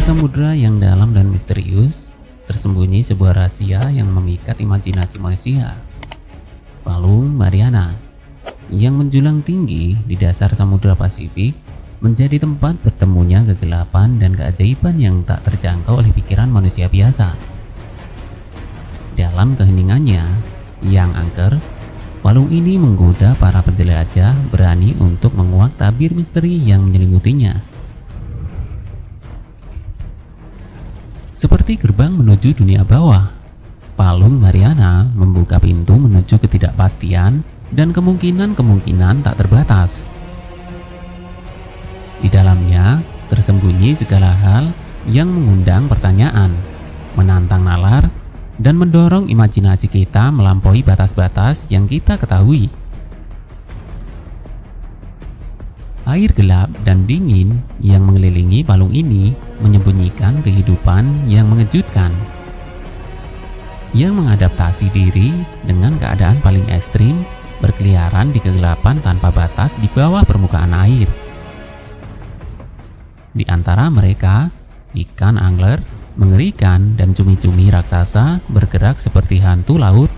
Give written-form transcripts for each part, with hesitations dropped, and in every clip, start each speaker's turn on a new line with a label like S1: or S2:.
S1: samudera yang dalam dan misterius, tersembunyi sebuah rahasia yang memikat imajinasi manusia. Palung Mariana yang menjulang tinggi di dasar Samudra Pasifik menjadi tempat bertemunya kegelapan dan keajaiban yang tak terjangkau oleh pikiran manusia biasa. Dalam keheningannya yang angker, palung ini menggoda para penjelajah berani untuk menguak tabir misteri yang menyelimutinya. Seperti gerbang menuju dunia bawah, Palung Mariana membuka pintu menuju ketidakpastian dan kemungkinan-kemungkinan tak terbatas. Di dalamnya tersembunyi segala hal yang mengundang pertanyaan, menantang nalar, dan mendorong imajinasi kita melampaui batas-batas yang kita ketahui. Air gelap dan dingin yang mengelilingi palung ini menyembunyikan kehidupan yang mengejutkan, yang mengadaptasi diri dengan keadaan paling ekstrim, berkeliaran di kegelapan tanpa batas di bawah permukaan air. Di antara mereka, ikan angler mengerikan dan cumi-cumi raksasa bergerak seperti hantu laut,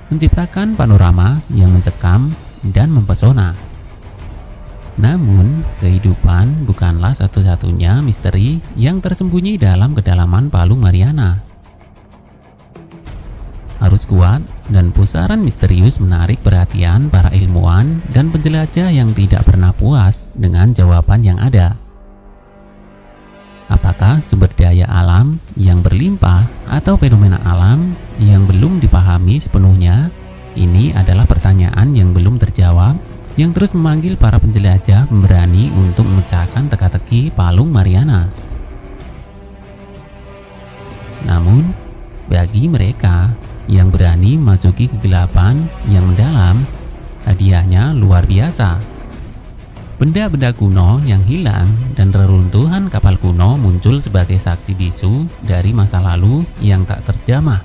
S1: menciptakan panorama yang mencekam dan mempesona. Namun, kehidupan bukanlah satu-satunya misteri yang tersembunyi dalam kedalaman Palung Mariana. Arus kuat dan pusaran misterius menarik perhatian para ilmuwan dan penjelajah yang tidak pernah puas dengan jawaban yang ada. Apakah sumber daya alam yang berlimpah atau fenomena alam yang belum dipahami sepenuhnya? Ini adalah pertanyaan yang belum terjawab, yang terus memanggil para penjelajah pemberani untuk memecahkan teka-teki Palung Mariana. Namun, bagi mereka yang berani masuki kegelapan yang mendalam, hadiahnya luar biasa. Benda-benda kuno yang hilang dan reruntuhan kapal kuno muncul sebagai saksi bisu dari masa lalu yang tak terjamah.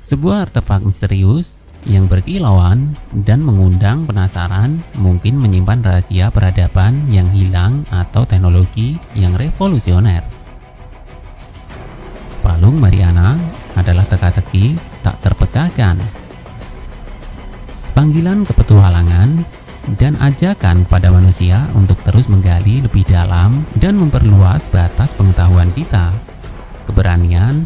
S1: Sebuah artefak misterius yang berkilauan dan mengundang penasaran mungkin menyimpan rahasia peradaban yang hilang atau teknologi yang revolusioner. Palung Mariana adalah teka-teki tak terpecahkan. Panggilan kepetualangan dan ajakan pada manusia untuk terus menggali lebih dalam dan memperluas batas pengetahuan kita. Keberanian,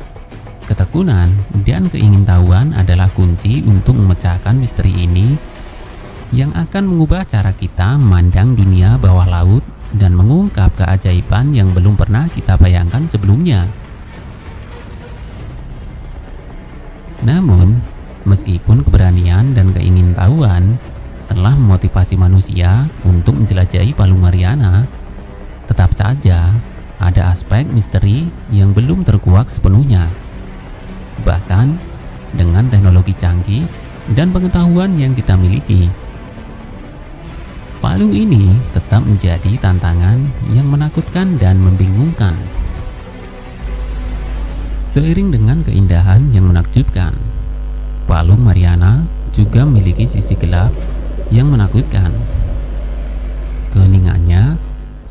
S1: ketekunan, dan keingintahuan adalah kunci untuk memecahkan misteri ini yang akan mengubah cara kita memandang dunia bawah laut dan mengungkap keajaiban yang belum pernah kita bayangkan sebelumnya. Namun, meskipun keberanian dan keingintahuan telah memotivasi manusia untuk menjelajahi Palung Mariana, tetap saja ada aspek misteri yang belum terkuak sepenuhnya. Bahkan dengan teknologi canggih dan pengetahuan yang kita miliki, palung ini tetap menjadi tantangan yang menakutkan dan membingungkan. Seiring dengan keindahan yang menakjubkan, Palung Mariana juga memiliki sisi gelap yang menakutkan. Keheningannya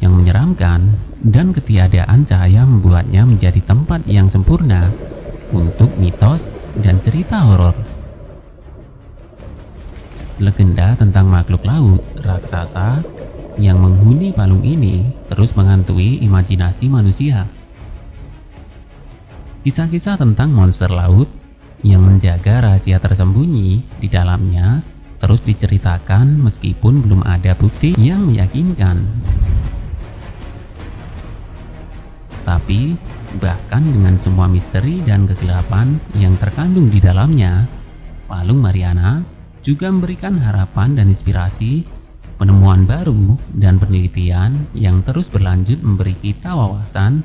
S1: yang menyeramkan dan ketiadaan cahaya membuatnya menjadi tempat yang sempurna untuk mitos dan cerita horor. Legenda tentang makhluk laut raksasa yang menghuni palung ini terus menghantui imajinasi manusia. Kisah-kisah tentang monster laut yang menjaga rahasia tersembunyi di dalamnya terus diceritakan meskipun belum ada bukti yang meyakinkan. Tapi, bahkan dengan semua misteri dan kegelapan yang terkandung di dalamnya, Palung Mariana juga memberikan harapan dan inspirasi, penemuan baru, dan penelitian yang terus berlanjut memberi kita wawasan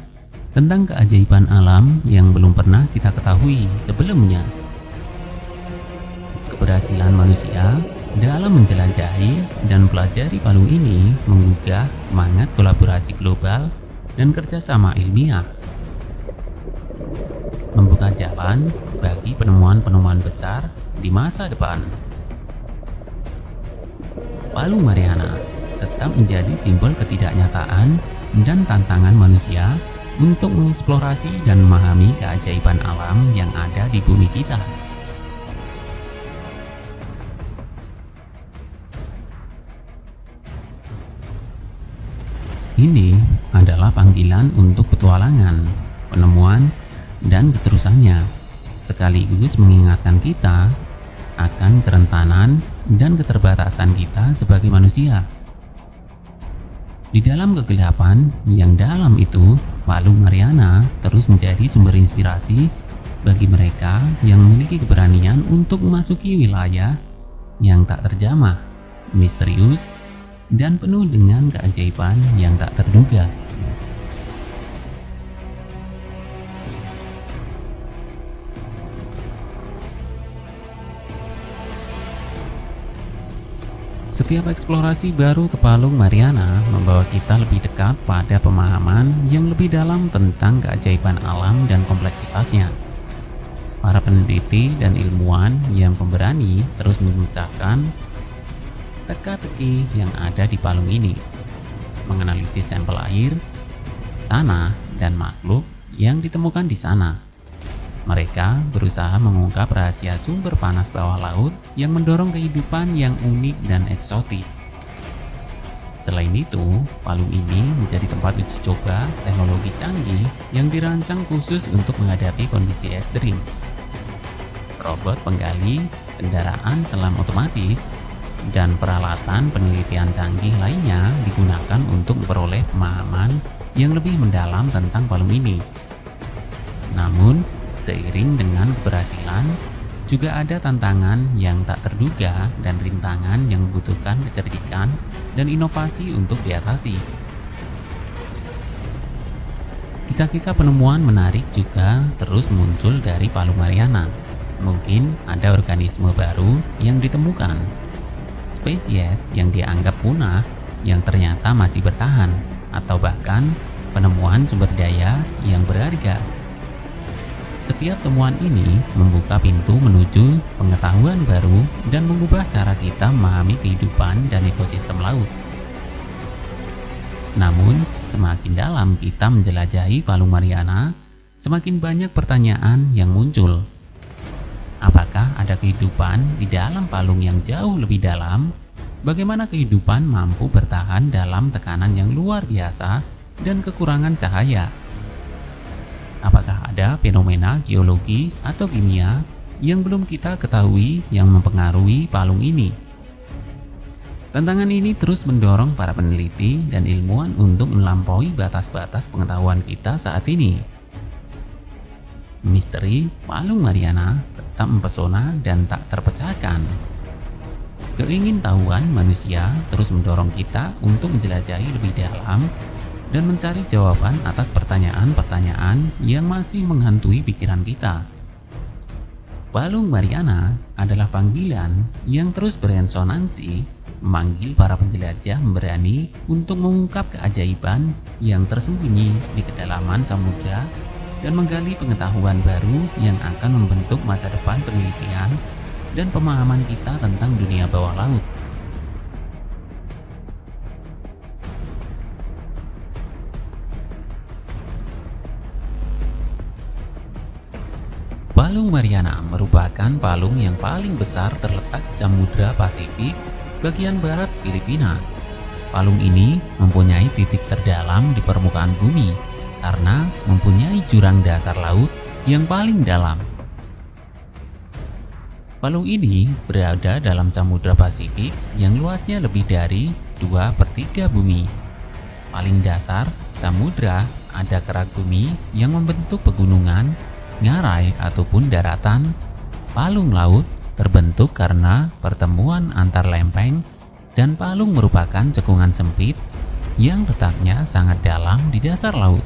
S1: tentang keajaiban alam yang belum pernah kita ketahui sebelumnya. Keberhasilan manusia dalam menjelajahi dan pelajari palung ini menggugah semangat kolaborasi global dan kerjasama ilmiah, membuka jalan bagi penemuan-penemuan besar di masa depan. Palung Mariana tetap menjadi simbol ketidaknyataan dan tantangan manusia untuk mengeksplorasi dan memahami keajaiban alam yang ada di bumi kita. Ini adalah panggilan untuk petualangan, penemuan, dan keterusannya, sekaligus mengingatkan kita akan kerentanan dan keterbatasan kita sebagai manusia. Di dalam kegelapan yang dalam itu, Palung Mariana terus menjadi sumber inspirasi bagi mereka yang memiliki keberanian untuk memasuki wilayah yang tak terjamah, misterius, dan penuh dengan keajaiban yang tak terduga. Setiap eksplorasi baru ke Palung Mariana membawa kita lebih dekat pada pemahaman yang lebih dalam tentang keajaiban alam dan kompleksitasnya. Para peneliti dan ilmuwan yang pemberani terus memecahkan teka-teki yang ada di palung ini, menganalisis sampel air, tanah, dan makhluk yang ditemukan di sana. Mereka berusaha mengungkap rahasia sumber panas bawah laut yang mendorong kehidupan yang unik dan eksotis. Selain itu, palung ini menjadi tempat uji coba teknologi canggih yang dirancang khusus untuk menghadapi kondisi ekstrim. Robot penggali, kendaraan selam otomatis, dan peralatan penelitian canggih lainnya digunakan untuk memperoleh pemahaman yang lebih mendalam tentang palung ini. Namun, seiring dengan keberhasilan, juga ada tantangan yang tak terduga dan rintangan yang membutuhkan kecerdikan dan inovasi untuk diatasi. Kisah-kisah penemuan menarik juga terus muncul dari Palung Mariana. Mungkin ada organisme baru yang ditemukan, spesies yang dianggap punah yang ternyata masih bertahan, atau bahkan penemuan sumber daya yang berharga. Setiap temuan ini membuka pintu menuju pengetahuan baru dan mengubah cara kita memahami kehidupan dan ekosistem laut. Namun, semakin dalam kita menjelajahi Palung Mariana, semakin banyak pertanyaan yang muncul. Apakah ada kehidupan di dalam palung yang jauh lebih dalam? Bagaimana kehidupan mampu bertahan dalam tekanan yang luar biasa dan kekurangan cahaya? Apakah ada fenomena geologi atau kimia yang belum kita ketahui yang mempengaruhi palung ini? Tantangan ini terus mendorong para peneliti dan ilmuwan untuk melampaui batas-batas pengetahuan kita saat ini. Misteri Palung Mariana tetap mempesona dan tak terpecahkan. Keingintahuan manusia terus mendorong kita untuk menjelajahi lebih dalam dan mencari jawaban atas pertanyaan-pertanyaan yang masih menghantui pikiran kita. Palung Mariana adalah panggilan yang terus beresonansi, memanggil para penjelajah berani untuk mengungkap keajaiban yang tersembunyi di kedalaman samudra dan menggali pengetahuan baru yang akan membentuk masa depan penelitian dan pemahaman kita tentang dunia bawah laut. Palung Mariana merupakan palung yang paling besar terletak di Samudra Pasifik bagian barat Filipina. Palung ini mempunyai titik terdalam di permukaan bumi karena mempunyai jurang dasar laut yang paling dalam. Palung ini berada dalam Samudra Pasifik yang luasnya lebih dari 2/3 bumi. Paling dasar samudra ada kerak bumi yang membentuk pegunungan, ngarai ataupun daratan. Palung laut terbentuk karena pertemuan antar lempeng, dan palung merupakan cekungan sempit yang letaknya sangat dalam di dasar laut.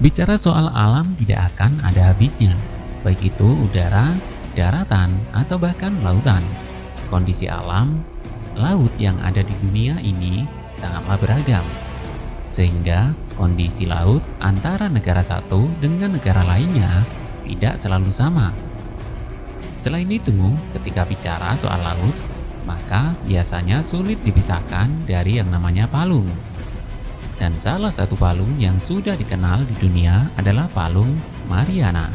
S1: Bicara soal alam tidak akan ada habisnya, baik itu udara, daratan, atau bahkan lautan. Kondisi alam laut yang ada di dunia ini sangatlah beragam, sehingga kondisi laut antara negara satu dengan negara lainnya tidak selalu sama. Selain itu, ketika bicara soal laut, maka biasanya sulit dipisahkan dari yang namanya palung. Dan salah satu palung yang sudah dikenal di dunia adalah palung Mariana.